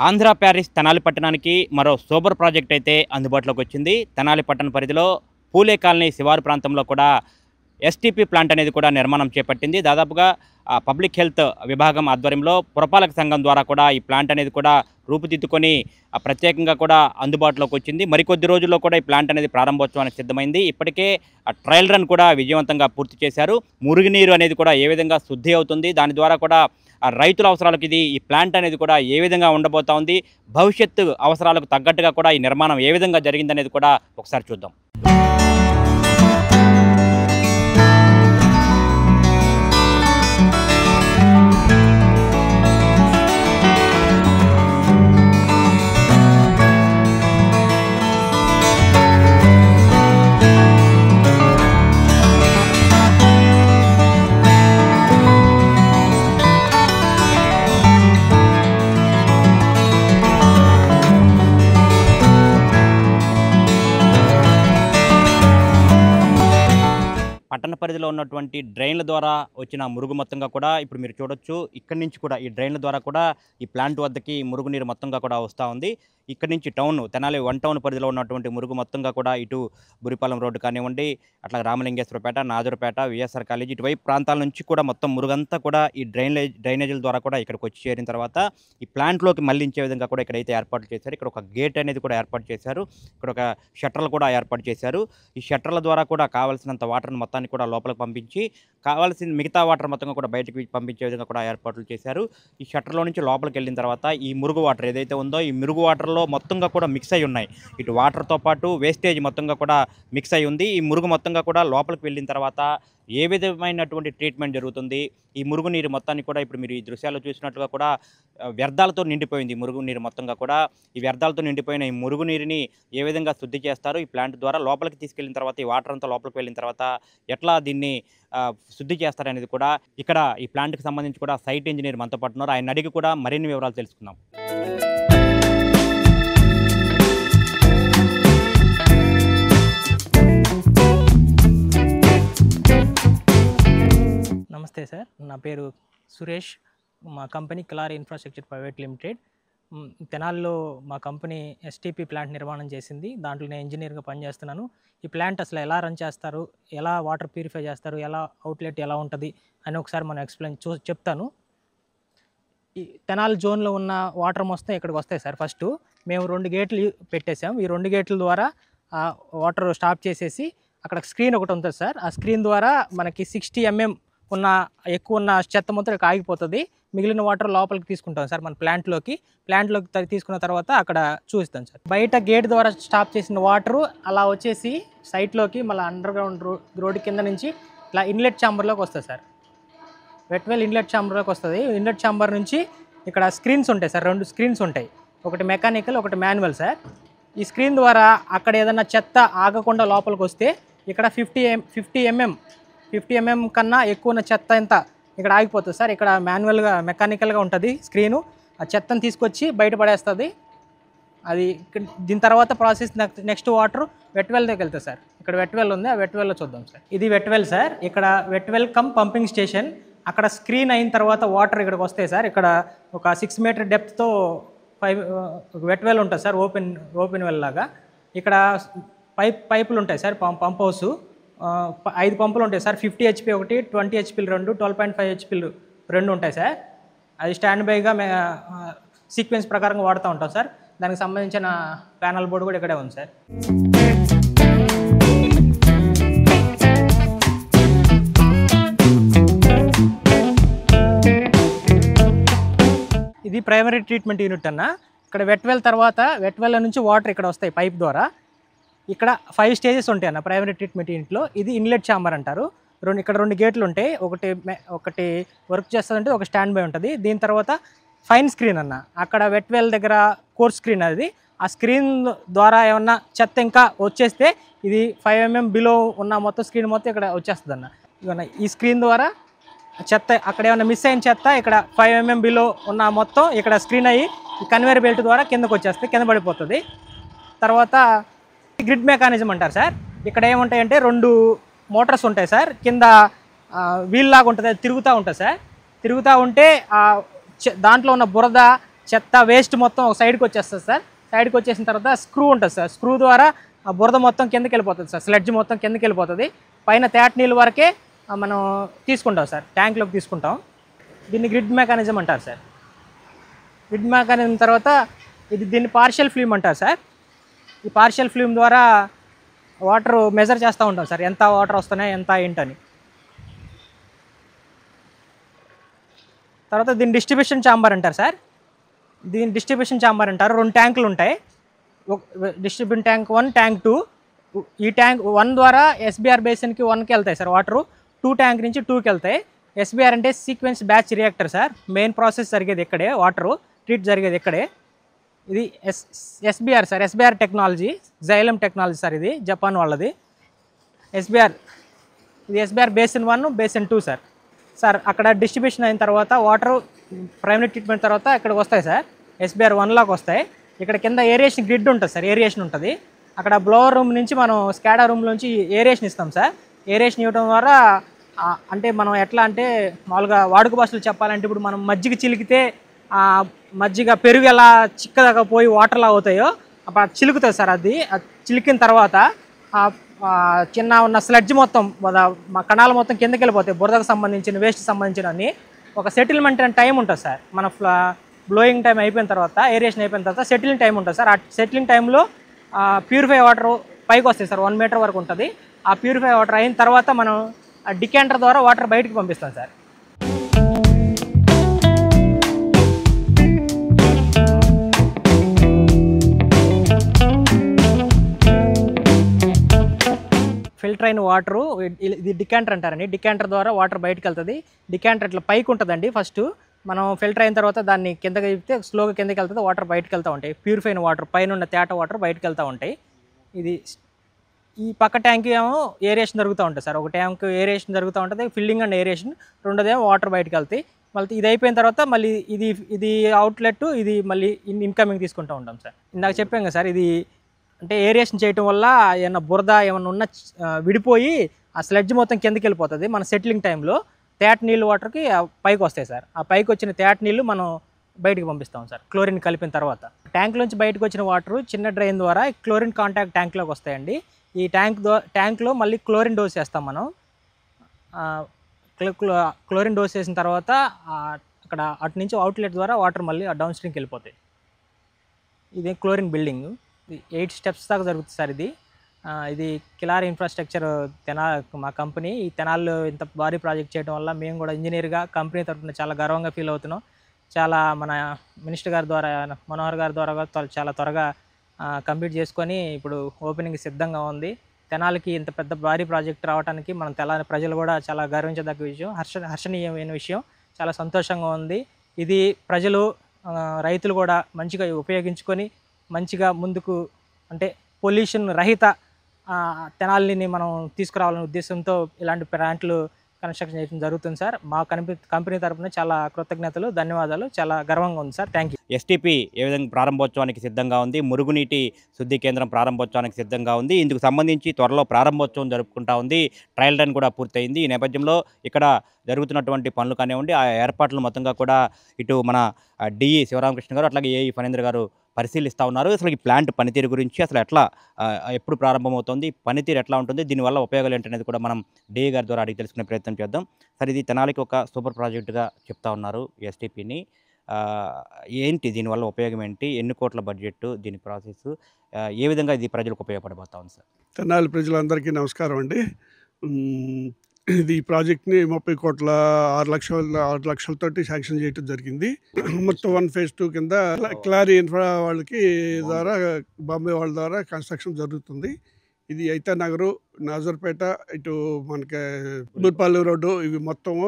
Andhra Paris Tenali పట్టణానికి మరో super project అయితే అందుబాటులోకి వచ్చింది. తెనాలి పట్టణ పరిధిలో పూలే కాలనీ శివారు ప్రాంతంలో కూడా ఎస్టీపీ ప్లాంట్ అనేది కూడా నిర్మాణం చేపట్టింది. దాదాపుగా పబ్లిక్ హెల్త్ విభాగం ఆధ్వర్యంలో పురపాలక సంఘం ద్వారా కూడా ఈ ప్లాంట్ అనేది కూడా రూపుదిద్దుకొని ప్రత్యేకంగా కూడా అందుబాటులోకి వచ్చింది. మరికొద్ది రోజుల్లో కూడా ఈ ప్లాంట్ అనేది ప్రారంభోత్సవానికి సిద్ధమైంది. ఇప్పటికే ట్రయల్ రన్ కూడా విజయవంతంగా పూర్తి చేశారు. మురుగునీరు అనేది కూడా ఏ విధంగా శుద్ధి అవుతుంది, దాని ద్వారా కూడా రైతుల అవసరాలకు ఈ ప్లాంట్ అనేది కూడా ఏ విధంగా ఉండబోతా ఉంది, భవిష్యత్తు అవసరాలకు తగ్గట్టుగా కూడా ఈ నిర్మాణం ఏ విధంగా జరిగిందనేది కూడా ఒకసారి చూద్దాం. పట్టణ పరిధిలో ఉన్నటువంటి డ్రైన్ల ద్వారా వచ్చిన మురుగు మొత్తంగా కూడా ఇప్పుడు మీరు చూడొచ్చు. ఇక్కడి నుంచి కూడా ఈ డ్రైన్ల ద్వారా కూడా ఈ ప్లాంట్ వద్దకి మురుగునీరు మొత్తంగా కూడా వస్తూ ఉంది. ఇక్కడి నుంచి తెనాలి 1 టౌన్ పరిధిలో ఉన్నటువంటి మురుగు మొత్తంగా కూడా ఇటు బురిపాలెం రోడ్డు కానివ్వండి, అట్లా రామలింగేశ్వరపేట, నాజూరుపేట, విఎస్ఆర్ కాలేజీ ఇటువైపు ప్రాంతాల నుంచి కూడా మొత్తం మురుగంతా కూడా ఈ డ్రైనేజీల ద్వారా కూడా ఇక్కడికి వచ్చి చేరిన తర్వాత ఈ ప్లాంట్లోకి మళ్లించే విధంగా కూడా ఇక్కడైతే ఏర్పాట్లు చేశారు. ఇక్కడ ఒక గేట్ అనేది కూడా ఏర్పాటు చేశారు. ఇక్కడ ఒక షట్టర్లు కూడా ఏర్పాటు చేశారు. ఈ షట్టర్ల ద్వారా కూడా కావాల్సినంత వాటర్ని మొత్తాన్ని కూడా లోపలికి పంపించి కావాల్సిన మిగతా వాటర్ మొత్తంగా కూడా బయటకు పంపించే విధంగా కూడా ఏర్పాట్లు చేశారు. ఈ షట్టర్లో నుంచి లోపలికి వెళ్ళిన తర్వాత ఈ మురుగు వాటర్ ఏదైతే ఉందో ఈ మురుగు వాటర్లో మొత్తంగా కూడా మిక్స్ అయి ఉన్నాయి. ఇటు వాటర్తో పాటు వేస్టేజ్ మొత్తంగా కూడా మిక్స్ అయి ఉంది. ఈ మురుగు మొత్తంగా కూడా లోపలికి వెళ్ళిన తర్వాత ఏ విధమైనటువంటి ట్రీట్మెంట్ జరుగుతుంది, ఈ మురుగునీరు మొత్తాన్ని కూడా ఇప్పుడు మీరు ఈ దృశ్యాల్లో చూసినట్టుగా కూడా వ్యర్థాలతో నిండిపోయింది. మురుగునీరు మొత్తంగా కూడా ఈ వ్యర్థాలతో నిండిపోయిన ఈ మురుగునీరుని ఏ విధంగా శుద్ధి చేస్తారు, ఈ ప్లాంట్ ద్వారా లోపలికి తీసుకెళ్ళిన తర్వాత ఈ వాటర్ అంతా లోపలికి వెళ్ళిన తర్వాత ఎట్లా దీన్ని శుద్ధి చేస్తారనేది కూడా ఇక్కడ ఈ ప్లాంట్కి సంబంధించి కూడా సైట్ ఇంజనీర్ మనతో పాటు ఉన్నారు. ఆయన అడిగి కూడా మరిన్ని వివరాలు తెలుసుకుందాం. నమస్తే సార్, నా పేరు సురేష్. మా company Kilari infrastructure private limited. తెనాలిలో మా కంపెనీ ఎస్టీపీ ప్లాంట్ నిర్మాణం చేసింది. దాంట్లో నేను ఇంజనీర్గా పనిచేస్తున్నాను. ఈ ప్లాంట్ అసలు ఎలా రన్ చేస్తారు, ఎలా వాటర్ ప్యూరిఫై చేస్తారు, ఎలా అవుట్లెట్ ఎలా ఉంటుంది అని ఒకసారి మనం చెప్తాను. ఈ తెనాలి జోన్లో ఉన్న వాటర్ మొత్తం ఇక్కడికి వస్తాయి సార్. ఫస్ట్ మేము 2 గేట్లు పెట్టేసాం. ఈ 2 గేట్ల ద్వారా వాటర్ స్టాప్ చేసేసి అక్కడ స్క్రీన్ ఒకటి ఉంటుంది సార్. ఆ స్క్రీన్ ద్వారా మనకి 60 mm ఎక్కువ ఉన్న చెత్త మొత్తం ఇక్కడ ఆగిపోతుంది. మిగిలిన వాటర్ లోపలికి తీసుకుంటాం సార్ మన ప్లాంట్లోకి తీసుకున్న తర్వాత అక్కడ చూస్తాం సార్. బయట గేట్ ద్వారా స్టాప్ చేసిన వాటరు అలా వచ్చేసి సైట్లోకి మళ్ళీ అండర్ గ్రౌండ్ రోడ్డు కింద నుంచి ఇలా ఇన్లెట్ ఛాంబర్లోకి వస్తుంది సార్. వెట్వెల్ ఇన్లెట్ ఛాంబర్లోకి వస్తుంది. ఇన్లెట్ ఛాంబర్ నుంచి ఇక్కడ స్క్రీన్స్ ఉంటాయి సార్. 2 స్క్రీన్స్ ఉంటాయి, ఒకటి మెకానికల్, ఒకటి మాన్యువల్ సార్. ఈ స్క్రీన్ ద్వారా అక్కడ ఏదైనా చెత్త ఆగకుండా లోపలికి వస్తే ఇక్కడ 50 mm కన్నా ఎక్కువ ఉన్న చెత్త ఎంత ఇక్కడ ఆగిపోతుంది సార్. ఇక్కడ మెకానికల్గా ఉంటుంది స్క్రీను. ఆ చెత్తను తీసుకొచ్చి బయట పడేస్తుంది. అది దీని తర్వాత ప్రాసెస్ నెక్స్ట్ వాటర్ వెట్వెల్ దగ్గర వెళ్తుంది సార్. ఇక్కడ వెట్వెల్ ఉంది, ఆ వెట్వెల్లో చూద్దాం సార్. ఇది వెట్వెల్ సార్. ఇక్కడ వెట్వెల్ కమ్ పంపింగ్ స్టేషన్. అక్కడ స్క్రీన్ అయిన తర్వాత వాటర్ ఇక్కడికి వస్తాయి సార్. ఇక్కడ ఒక 6 meter డెప్త్తో వెట్వెల్ ఉంటుంది సార్, ఓపెన్ వెల్ లాగా. ఇక్కడ పైపులు ఉంటాయి సార్, పంప్ హౌస్ 5 పంపులు ఉంటాయి సార్. 50 HP ఒకటి, 20 HP 2, 12.5 HP 2 ఉంటాయి సార్. అది స్టాండ్ బైగా సీక్వెన్స్ ప్రకారంగా వాడుతూ ఉంటాం సార్. దానికి సంబంధించిన ప్యానల్ బోర్డు కూడా ఇక్కడే ఉంది సార్. ఇది ప్రైమరీ ట్రీట్మెంట్ యూనిట్ అన్న. ఇక్కడ వెట్వెల్ తర్వాత వెట్వెల్ నుంచి వాటర్ ఇక్కడ వస్తాయి పైప్ ద్వారా. ఇక్కడ 5 స్టేజెస్ ఉంటాయి అన్న ప్రైమరీ ట్రీట్మెంట్ యూనిట్లో. ఇది ఇన్లెట్ ఛాంబర్ అంటారు. ఇక్కడ 2 గేట్లు ఉంటాయి. ఒకటి వర్క్ చేస్తుంటే ఒక స్టాండ్ బై ఉంటుంది. దీని తర్వాత ఫైన్ స్క్రీన్ అన్న. అక్కడ వెట్వెల్ దగ్గర కోర్స్ స్క్రీన్ అది. ఆ స్క్రీన్ ద్వారా ఏమన్నా చెత్త ఇంకా వచ్చేస్తే ఇది 5 mm బిలో ఉన్న మొత్తం స్క్రీన్ మొత్తం ఇక్కడ వచ్చేస్తుంది అన్న. ఇవన్న ఈ స్క్రీన్ ద్వారా చెత్త అక్కడ ఏమైనా మిస్ అయిన చెత్త ఇక్కడ 5 mm బిలో ఉన్న మొత్తం ఇక్కడ స్క్రీన్ అయ్యి కన్వేయర్ బెల్ట్ ద్వారా కిందకు వచ్చేస్తే కింద పడిపోతుంది. తర్వాత గ్రిడ్ మెకానిజం అంటారు సార్. ఇక్కడ ఏముంటాయంటే 2 మోటార్స్ ఉంటాయి సార్. కింద వీల్ లాగా ఉంటుంది, అది తిరుగుతూ ఉంటుంది సార్. తిరుగుతూ ఉంటే దాంట్లో ఉన్న బురద చెత్త వేస్ట్ మొత్తం ఒక సైడ్కి వచ్చేస్తుంది సార్. సైడ్కి వచ్చేసిన తర్వాత స్క్రూ ఉంటుంది సార్. స్క్రూ ద్వారా ఆ బురద మొత్తం కిందకి వెళ్ళిపోతుంది సార్. స్లెడ్జ్ మొత్తం కిందకి వెళ్ళిపోతుంది. పైన తేట నీళ్ళు వరకే మనం తీసుకుంటాం సార్, ట్యాంక్లోకి తీసుకుంటాం. దీన్ని గ్రిడ్ మెకానిజం అంటారు సార్. గ్రిడ్ మెకానిజం తర్వాత దీన్ని పార్షియల్ ఫ్లూమ్ అంటారు సార్. ఈ పార్షియల్ ఫ్లూమ్ ద్వారా వాటర్ మెజర్ చేస్తూ ఉంటాం సార్, ఎంత వాటర్ వస్తున్నాయి ఎంత ఏంటని. తర్వాత దీన్ని డిస్ట్రిబ్యూషన్ ఛాంబర్ అంటారు సార్. దీని డిస్ట్రిబ్యూషన్ ఛాంబర్ అంటారు. 2 ట్యాంకులు ఉంటాయి. Distribution tank 1, tank 2. ఈ ట్యాంక్ 1 ద్వారా ఎస్బీఆర్ బేసిన్కి 1కి వెళ్తాయి సార్ వాటరు. 2 ట్యాంక్ నుంచి 2కి వెళ్తాయి. ఎస్బీఆర్ అంటే sequence batch reactor sir. Main process జరిగేది ఇక్కడే, వాటరు ట్రీట్ జరిగేది ఇక్కడే. ఇది SBR sir, SBR technology, xylem technology sir. ఇది జపాన్ వాళ్ళది ఎస్బీఆర్. ఇది SBR basin 1, basin 2 sir. Sir అక్కడ డిస్ట్రిబ్యూషన్ అయిన తర్వాత వాటర్ ప్రైమరీ ట్రీట్మెంట్ తర్వాత ఇక్కడికి వస్తాయి సార్, ఎస్బీఆర్ 1లోకి వస్తాయి. ఇక్కడ కింద ఏరియేషన్ గ్రిడ్ ఉంటుంది సార్, ఏరియేషన్ ఉంటుంది. అక్కడ బ్లోవర్ రూమ్ నుంచి మనం స్కాడా రూమ్లోంచి ఏరియేషన్ ఇస్తాం సార్. ఏరియేషన్ ఇవ్వడం ద్వారా అంటే మనం ఎట్లా అంటే మామూలుగా వాడుక భాషలు చెప్పాలంటే ఇప్పుడు మనం మజ్జిగ చిలికితే మజ్జిగ పెరుగు ఎలా చిక్కదాకా పోయి వాటర్లా అవుతాయో అప్పుడు చిలుకుతుంది సార్. అది చిలికిన తర్వాత చిన్న ఉన్న స్లెడ్జ్ మొత్తం మా కణాలు మొత్తం కిందకి వెళ్ళిపోతాయి, బురదకు సంబంధించిన వేస్ట్ సంబంధించిన అన్ని. ఒక సెటిల్మెంట్ అనే టైం ఉంటుంది సార్. మన బ్లోయింగ్ టైం అయిపోయిన తర్వాత, ఏరియేషన్ అయిపోయిన తర్వాత సెటిలింగ్ టైం ఉంటుంది సార్. ఆ సెటిలింగ్ టైంలో ప్యూరిఫై వాటర్ పైకి వస్తాయి సార్, 1 మీటర్ వరకు ఉంటుంది. ఆ ప్యూరిఫై వాటర్ అయిన తర్వాత మనం డికాంటర్ ద్వారా వాటర్ బయటికి పంపిస్తాం సార్. ఫిల్టర్ అయిన వాటరు ఇది డికాంటర్ అంటారండి. డికాంటర్ ద్వారా వాటర్ బయటకు వెళ్తుంది. డికాంటర్ ఇట్లా పైకి ఉంటుందండి. ఫస్ట్ మనం ఫిల్టర్ అయిన తర్వాత దాన్ని కిందకి చెప్తే స్లోగా కిందకి వెళ్తుంది, వాటర్ బయటకు వెళ్తూ ఉంటాయి. ప్యూరిఫై అయిన వాటర్ పైన ఉన్న తేట వాటర్ బయటకు వెళ్తూ ఉంటాయి. ఇది ఈ పక్క ట్యాంక్ ఏమో ఏరియేషన్ జరుగుతూ ఉంటుంది సార్. ఒక ట్యాంక్ ఏరియేషన్ జరుగుతూ ఉంటుంది, ఫిల్లింగ్ అండ్ ఏరియేషన్. రెండోదేమో వాటర్ బయటకు వెళ్తాయి. మళ్ళీ ఇది అయిపోయిన తర్వాత మళ్ళీ ఇది అవుట్లెట్, ఇది మళ్ళీ ఇన్కమింగ్ తీసుకుంటూ ఉంటాం సార్. ఇందాక చెప్పాం కదా సార్, ఇది అంటే ఏరియేషన్ చేయడం వల్ల ఏమన్నా బురద ఏమన్నా ఉన్న విడిపోయి ఆ స్లెడ్జ్ మొత్తం కిందకి వెళ్ళిపోతుంది. మన సెటిలింగ్ టైంలో తేట నీళ్ళు వాటర్కి పైకి వస్తాయి సార్. ఆ పైకి వచ్చిన తేట నీళ్ళు మనం బయటకు పంపిస్తాం సార్, క్లోరిన్ కలిపిన తర్వాత. ట్యాంక్లోంచి బయటకు వచ్చిన వాటర్ చిన్న డ్రైన్ ద్వారా క్లోరిన్ కాంటాక్ట్ ట్యాంక్లోకి వస్తాయండి. ఈ ట్యాంక్లో మళ్ళీ క్లోరిన్ డోస్ వేస్తాం మనం. క్లోరిన్ డోస్ వేసిన తర్వాత అక్కడ అటు నుంచి అవుట్లెట్ ద్వారా వాటర్ మళ్ళీ డౌన్ స్ట్రీమ్కి వెళ్ళిపోతాయి. ఇది క్లోరిన్ బిల్డింగ్. 8 స్టెప్స్ దాకా జరుగుతుంది సార్. ఇది కిలారి ఇన్ఫ్రాస్ట్రక్చర్ మా కంపెనీ. ఈ తెనాల్లో ఇంత భారీ ప్రాజెక్ట్ చేయడం వల్ల మేము కూడా ఇంజనీర్గా కంపెనీ తరఫున చాలా గర్వంగా ఫీల్ అవుతున్నాం. చాలా మన మినిస్టర్ గారి ద్వారా, మనోహర్ గారి ద్వారా చాలా త్వరగా కంప్లీట్ చేసుకొని ఇప్పుడు ఓపెనింగ్ సిద్ధంగా ఉంది. తెనాలికి ఇంత పెద్ద భారీ ప్రాజెక్ట్ రావడానికి మన తెనాలి ప్రజలు కూడా చాలా గర్వించదగ్గ విషయం, హర్షణీయమైన విషయం. చాలా సంతోషంగా ఉంది. ఇది ప్రజలు, రైతులు కూడా మంచిగా ఉపయోగించుకొని మంచిగా ముందుకు అంటే పొల్యూషన్ రహిత తెనాలిని మనం తీసుకురావాలనే ఉద్దేశంతో ఇలాంటి ప్లాంట్లు కన్స్ట్రక్షన్ చేయడం జరుగుతుంది సార్. మా కంపెనీ తరఫున చాలా కృతజ్ఞతలు, ధన్యవాదాలు. చాలా గర్వంగా ఉంది సార్. Thank you. ఎస్టీపీ ఏ విధంగా ప్రారంభోత్సవానికి సిద్ధంగా ఉంది, మురుగునీటి శుద్ధి కేంద్రం ప్రారంభోత్సవానికి సిద్ధంగా ఉంది. ఇందుకు సంబంధించి త్వరలో ప్రారంభోత్సవం జరుపుకుంటా ఉంది. ట్రయల్ రన్ కూడా పూర్తయింది. ఈ నేపథ్యంలో ఇక్కడ జరుగుతున్నటువంటి పనులు కానివ్వండి, ఆ ఏర్పాట్లు మొత్తంగా కూడా ఇటు మన డిఈ శివరామకృష్ణ గారు అట్లాగే ఏఈ ఫణీంద్ర గారు పరిశీలిస్తూ ఉన్నారు. అసలు ఈ ప్లాంట్ పనితీరు గురించి అసలు ఎట్లా ఎప్పుడు ప్రారంభమవుతుంది, పనితీరు ఎట్లా ఉంటుంది, దీనివల్ల ఉపయోగాలు ఏంటనేది కూడా మనం డిఈ గారి ద్వారా అడిగి తెలుసుకునే ప్రయత్నం చేద్దాం. సార్, ఇది తెనాలికి ఒక సూపర్ ప్రాజెక్టుగా చెప్తా ఉన్నారు ఎస్టీపీని. ఏంటి దీనివల్ల ఉపయోగం ఏంటి, ఎన్ని కోట్ల బడ్జెట్, దీని ప్రాసెస్ ఏ విధంగా ఇది ప్రజలకు ఉపయోగపడబోతా ఉంది సార్? తెనాలి ప్రజలందరికీ నమస్కారం అండి. ఇది ప్రాజెక్ట్ని 30 కోట్ల 6 లక్షలతోటి శాంక్షన్ చేయడం జరిగింది. మొత్తం 1 phase 2 కింద క్లారీ ఇన్ఫ్రా వాళ్ళకి ద్వారా, బాంబే వాళ్ళ ద్వారా కన్స్ట్రక్షన్ జరుగుతుంది. ఇది అయితే నగరు, నాజర్పేట, ఇటు మనకి బూర్పాలెం రోడ్డు, ఇవి మొత్తము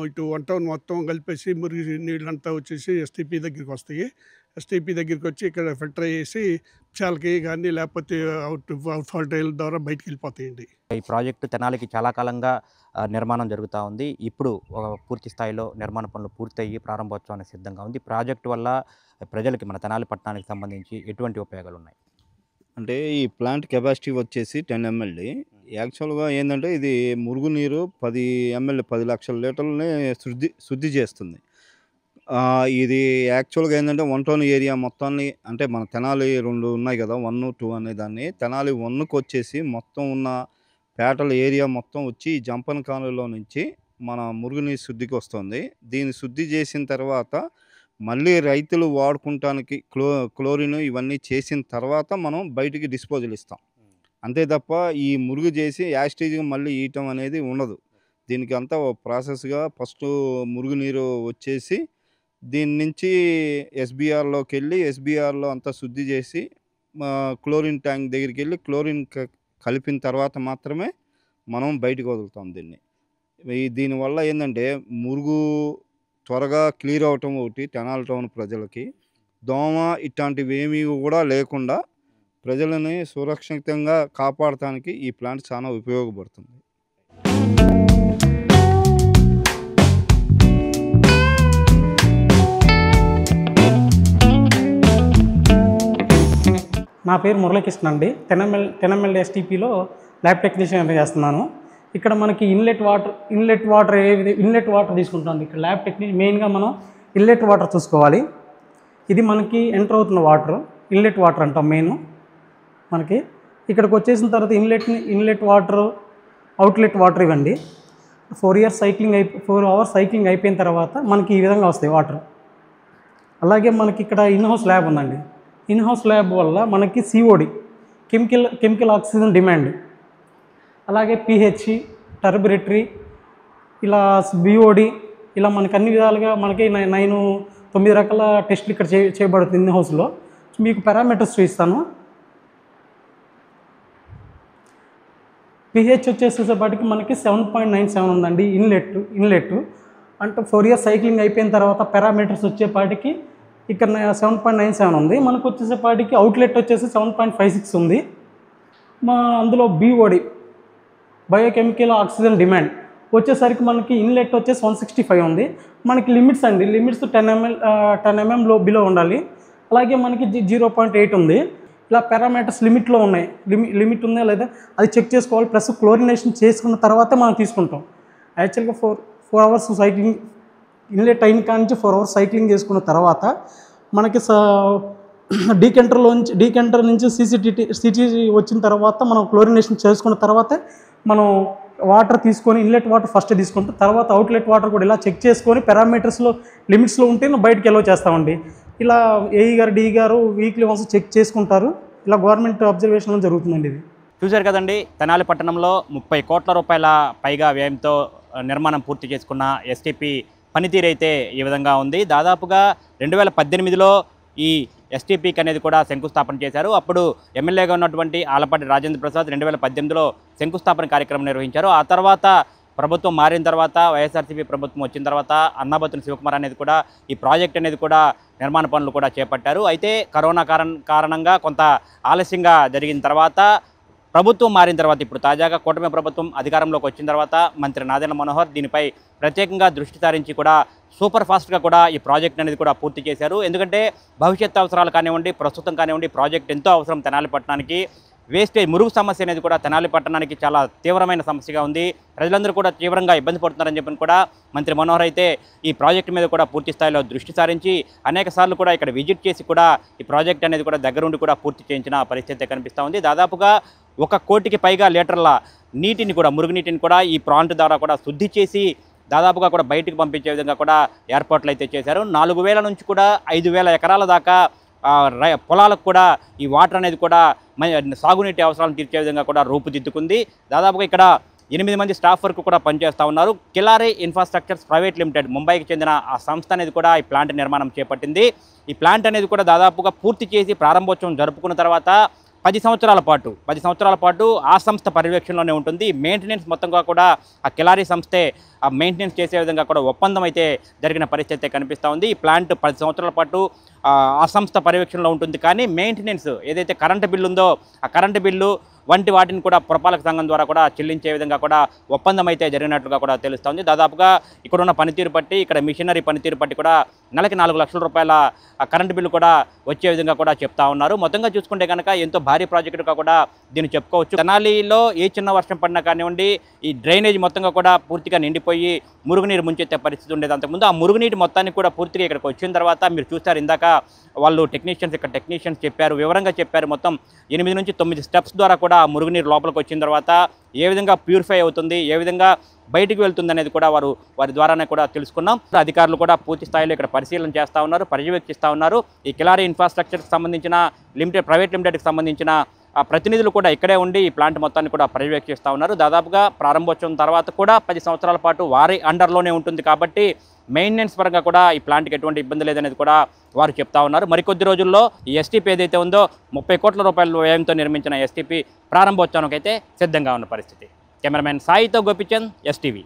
ఇటు 1 టౌన్ మొత్తం కలిపేసి మురిగి నీళ్ళంతా వచ్చేసి ఎస్టీపీ దగ్గరికి వస్తాయి. ఎస్టీపీ దగ్గరికి వచ్చి ఇక్కడ ఫిల్టర్ చేసి చాలకి కానీ లేకపోతే అవుట్ ఫాల్టైల్ ద్వారా బయటికి వెళ్ళిపోతాయండి. ఈ ప్రాజెక్టు తెనాలికి చాలా కాలంగా నిర్మాణం జరుగుతూ ఉంది. ఇప్పుడు పూర్తి స్థాయిలో నిర్మాణ పనులు పూర్తయ్యి ప్రారంభోత్సవానికి సిద్ధంగా ఉంది. ప్రాజెక్టు వల్ల ప్రజలకి, మన తెనాలి పట్టణానికి సంబంధించి ఎటువంటి ఉపయోగాలు ఉన్నాయి? అంటే ఈ ప్లాంట్ కెపాసిటీ వచ్చేసి 10 MLD. యాక్చువల్గా ఏంటంటే ఇది మురుగునీరు 10 MLD 10 లక్షల లీటర్లని శుద్ధి చేస్తుంది. ఇది యాక్చువల్‌గా ఏందంటే 1 టౌన్ ఏరియా మొత్తాన్ని అంటే మన తెనాలి 2 ఉన్నాయి గదా! 1, 2 అనే దాన్ని తెనాలి 1కొచ్చేసి మొత్తం ఉన్న పేటల ఏరియా మొత్తం వచ్చి ఈ జంపన కాలువలో నుంచి మన మురుగునీరు శుద్ధికొస్తుంది. దీన్ని శుద్ధి చేసిన తర్వాత మళ్ళీ రైతులు వాడుకుంటానికి క్లోరిన్ ఇవన్నీ చేసిన తర్వాత మనం బయటికి డిస్పోజల్ ఇస్తాం. అంతే తప్ప ఈ మురుగు చేసి యాస్టీజ్‌గా మళ్ళీ ఇయటం అనేది ఉండదు. దీనికి అంతా ఓ ప్రాసెస్‌గా ఫస్టు మురుగునీరు వచ్చేసి దీని నుంచి ఎస్‌బీఆర్‌లోకెళ్ళి ఎస్‌బీఆర్‌లో అంతా శుద్ధి చేసి క్లోరిన్ ట్యాంక్ దగ్గరికెళ్ళి క్లోరిన్ కలిపిన తర్వాత మాత్రమే మనం బయటకి వదులుతాం దీన్ని. దీనివల్ల ఏందంటే మురుగు త్వరగా క్లియర్ అవ్వటం ఒకటి తెనాలి టౌన్ ప్రజలకి. దోమ ఇట్లాంటివేమీ కూడా లేకుండా ప్రజలని సురక్షితంగా కాపాడటానికి ఈ ప్లాంట్ చాలా ఉపయోగపడుతుంది. నా పేరు మురళీకృష్ణ అండి. తెనమెల్ ఎస్టీపీలో ల్యాబ్ టెక్నీషియన్ చేస్తున్నాను. ఇక్కడ మనకి ఇన్లెట్ వాటర్ తీసుకుంటాం. ఇక్కడ ల్యాబ్ టెక్నీషియన్ మెయిన్గా మనం ఇన్లెట్ వాటర్ చూసుకోవాలి. ఇది మనకి ఎంటర్ అవుతున్న వాటర్ ఇన్లెట్ వాటర్ అంటాం మెయిన్. మనకి ఇక్కడికి వచ్చేసిన తర్వాత ఇన్లెట్ వాటర్, అవుట్లెట్ వాటర్ ఇవ్వండి. 4 అవర్స్ సైక్లింగ్ అయిపోయిన తర్వాత మనకి ఈ విధంగా వస్తాయి వాటర్. అలాగే మనకి ఇక్కడ ఇన్హౌస్ ల్యాబ్ ఉందండి. ఇన్హౌస్ ల్యాబ్ వల్ల మనకి సిఓడి కెమికల్ ఆక్సిజన్ డిమాండ్, అలాగే పిహెచ్, టర్బరేటరీ, ఇలా బిఓడి, ఇలా మనకి అన్ని విధాలుగా మనకి 9 రకాల టెస్టులు ఇక్కడ చేయబడుతుంది ఇన్హౌస్లో. మీకు పారామీటర్స్ చూపిస్తాను. పిహెచ్ వచ్చేసేపటికి మనకి 7.97 ఉందండి. ఇన్లెట్ అంటే 4 ఇయర్స్ సైక్లింగ్ అయిపోయిన తర్వాత పారామీటర్స్ వచ్చేపాటికి ఇక్కడ 7.97 ఉంది. మనకు వచ్చేసేపాటికి అవుట్లెట్ వచ్చేసి 7.56 ఉంది. అందులో బిఓడి, బయోకెమికల్ ఆక్సిజన్ డిమాండ్ వచ్చేసరికి మనకి ఇన్లెట్ వచ్చేసి 165 ఉంది. మనకి లిమిట్స్ 10 mm బిలో ఉండాలి. అలాగే మనకి 0.8 ఉంది. ఇలా పారామీటర్స్ లిమిట్లో ఉన్నాయి. లిమిట్ ఉందా లేదా అది చెక్ చేసుకోవాలి. ప్లస్ క్లోరినేషన్ చేసుకున్న తర్వాతే మనం తీసుకుంటాం. యాక్చువల్గా 4 అవర్స్ సైక్లింగ్ ఇన్లెట్ అయిన కాడి నుంచి 4 అవర్స్ సైక్లింగ్ చేసుకున్న తర్వాత మనకి డీకెంటర్ నుంచి సిటీ వచ్చిన తర్వాత మనం క్లోరినేషన్ చేసుకున్న తర్వాతే మనం వాటర్ తీసుకొని ఇన్లెట్ వాటర్ ఫస్ట్ తీసుకుంటాం. తర్వాత అవుట్లెట్ వాటర్ కూడా ఇలా చెక్ చేసుకొని పారామీటర్స్లో లిమిట్స్లో ఉంటే బయటకు ఎలో చేస్తామండి. ఇలా ఏఈ గారు, డిఈ గారు వీక్లీ వన్స్ చెక్ చేసుకుంటారు. ఇలా గవర్నమెంట్ అబ్జర్వేషన్లో జరుగుతుందండి ఇది. చూశారు కదండి, తెనాలి పట్టణంలో 30 కోట్ల రూపాయల పైగా వ్యయంతో నిర్మాణం పూర్తి చేసుకున్న ఎస్టీపీ పనితీరు అయితే ఈ విధంగా ఉంది. దాదాపుగా 2018లో ఈ ఎస్టీపీకి అనేది కూడా శంకుస్థాపన చేశారు. అప్పుడు ఎమ్మెల్యేగా ఉన్నటువంటి ఆలపాటి రాజేంద్ర ప్రసాద్ 2018లో శంకుస్థాపన కార్యక్రమం నిర్వహించారు. ఆ తర్వాత ప్రభుత్వం మారిన తర్వాత, వైఎస్ఆర్సీపీ ప్రభుత్వం వచ్చిన తర్వాత అన్నాబత్తుని శివకుమార్ అనేది కూడా ఈ ప్రాజెక్ట్ అనేది కూడా నిర్మాణ పనులు కూడా చేపట్టారు. అయితే కరోనా కారణంగా కొంత ఆలస్యంగా జరిగిన తర్వాత, ప్రభుత్వం మారిన తర్వాత, ఇప్పుడు తాజాగా కూటమి ప్రభుత్వం అధికారంలోకి వచ్చిన తర్వాత మంత్రి నాదెండ్ల మనోహర్ దీనిపై ప్రత్యేకంగా దృష్టి సారించి కూడా సూపర్ ఫాస్ట్గా కూడా ఈ ప్రాజెక్ట్ అనేది కూడా పూర్తి చేశారు. ఎందుకంటే భవిష్యత్తు అవసరాలు కానివ్వండి, ప్రస్తుతం కానివ్వండి, ప్రాజెక్ట్ ఎంతో అవసరం తెనాలి పట్టణానికి. వేస్టేజ్ మురుగు సమస్య అనేది కూడా తెనాలి పట్టణానికి చాలా తీవ్రమైన సమస్యగా ఉంది. ప్రజలందరూ కూడా తీవ్రంగా ఇబ్బంది పడుతున్నారని చెప్పి కూడా మంత్రి మనోహర్ అయితే ఈ ప్రాజెక్టు మీద కూడా పూర్తి స్థాయిలో దృష్టి సారించి అనేక సార్లు కూడా ఇక్కడ విజిట్ చేసి కూడా ఈ ప్రాజెక్ట్ అనేది కూడా దగ్గరుండి కూడా పూర్తి చేయించిన పరిస్థితి కనిపిస్తూ ఉంది. దాదాపుగా 1 కోటికి పైగా లీటర్ల నీటిని కూడా, మురుగునీటిని కూడా ఈ ప్లాంట్ ద్వారా కూడా శుద్ధి చేసి దాదాపుగా కూడా బయటకు పంపించే విధంగా కూడా ఏర్పాట్లు అయితే చేశారు. 4000 నుంచి కూడా 5000 ఎకరాల దాకా పొలాలకు కూడా ఈ వాటర్ అనేది కూడా సాగునీటి అవసరాలను తీర్చే విధంగా కూడా రూపుదిద్దుకుంది. దాదాపుగా ఇక్కడ 8 మంది స్టాఫ్ వరకు కూడా పనిచేస్తూ ఉన్నారు. కిలారీ ఇన్ఫ్రాస్ట్రక్చర్స్ ప్రైవేట్ లిమిటెడ్, ముంబైకి చెందిన ఆ సంస్థ అనేది కూడా ఈ ప్లాంట్ నిర్మాణం చేపట్టింది. ఈ ప్లాంట్ అనేది కూడా దాదాపుగా పూర్తి చేసి ప్రారంభోత్సవం జరుపుకున్న తర్వాత 10 సంవత్సరాల పాటు ఆ సంస్థ పర్యవేక్షణలోనే ఉంటుంది. మెయింటెనెన్స్ మొత్తంగా కూడా ఆ కిలారీ సంస్థే ఆ మెయింటెనెన్స్ చేసే విధంగా కూడా ఒప్పందం అయితే జరిగిన పరిస్థితి కనిపిస్తూ ఉంది. ఈ ప్లాంట్ 10 సంవత్సరాల పాటు ఆ సంస్థ పర్యవేక్షణలో ఉంటుంది. కానీ మెయింటెనెన్స్ ఏదైతే కరెంటు బిల్లు ఉందో ఆ కరెంటు బిల్లు వంటి వాటిని కూడా పురపాలక సంఘం ద్వారా కూడా చెల్లించే విధంగా కూడా ఒప్పందం అయితే జరిగినట్లుగా కూడా తెలుస్తోంది. దాదాపుగా ఇక్కడున్న పనితీరు బట్టి, ఇక్కడ మిషనరీ పనితీరు బట్టి కూడా నెలకి 4 లక్షల రూపాయల కరెంటు బిల్లు కూడా వచ్చే విధంగా కూడా చెప్తా ఉన్నారు. మొత్తంగా చూసుకుంటే కనుక ఎంతో భారీ ప్రాజెక్టుగా కూడా దీన్ని చెప్పుకోవచ్చు. తెనాలిలో ఏ చిన్న వర్షం పడినా కానివ్వండి, ఈ డ్రైనేజ్ మొత్తంగా కూడా పూర్తిగా నిండిపోయి మురుగునీరు ముంచెత్తే పరిస్థితి ఉండేది. అంతకుముందు ఆ మురుగునీటి మొత్తాన్ని కూడా పూర్తిగా ఇక్కడికి వచ్చిన తర్వాత మీరు చూస్తారు, ఇందాక వాళ్ళు టెక్నీషియన్స్ చెప్పారు, వివరంగా చెప్పారు. మొత్తం 8 నుంచి 9 స్టెప్స్ ద్వారా కూడా మురుగునీరు లోపలికి వచ్చిన తర్వాత ఏ విధంగా ప్యూరిఫై అవుతుంది, ఏ విధంగా బయటికి వెళ్తుంది అనేది కూడా వారి ద్వారానే కూడా తెలుసుకున్నాం. అధికారులు కూడా పూర్తి స్థాయిలో ఇక్కడ పరిశీలన చేస్తూ ఉన్నారు, పర్యవేక్షిస్తూ ఉన్నారు. ఈ కిలారి ఇన్ఫ్రాస్ట్రక్చర్కి సంబంధించిన ప్రైవేట్ లిమిటెడ్కి సంబంధించిన ప్రతినిధులు కూడా ఇక్కడే ఉండి ఈ ప్లాంట్ మొత్తాన్ని కూడా పర్యవేక్షిస్తూ ఉన్నారు. దాదాపుగా ప్రారంభోత్సవం తర్వాత కూడా 10 సంవత్సరాల పాటు వారి అండర్లోనే ఉంటుంది కాబట్టి మెయింటెనెన్స్ పరంగా కూడా ఈ ప్లాంట్కి ఎటువంటి ఇబ్బంది లేదనేది కూడా వారు చెప్తా ఉన్నారు. మరికొద్ది రోజుల్లో ఈ ఎస్టీపీ ఏదైతే ఉందో 30 కోట్ల రూపాయల వ్యయంతో నిర్మించిన ఎస్టీపీ ప్రారంభోత్సవానికి అయితే సిద్ధంగా ఉన్న పరిస్థితి. కెమెరామెన్ సాయితో గోపిచంద్, ఎస్టీవీ.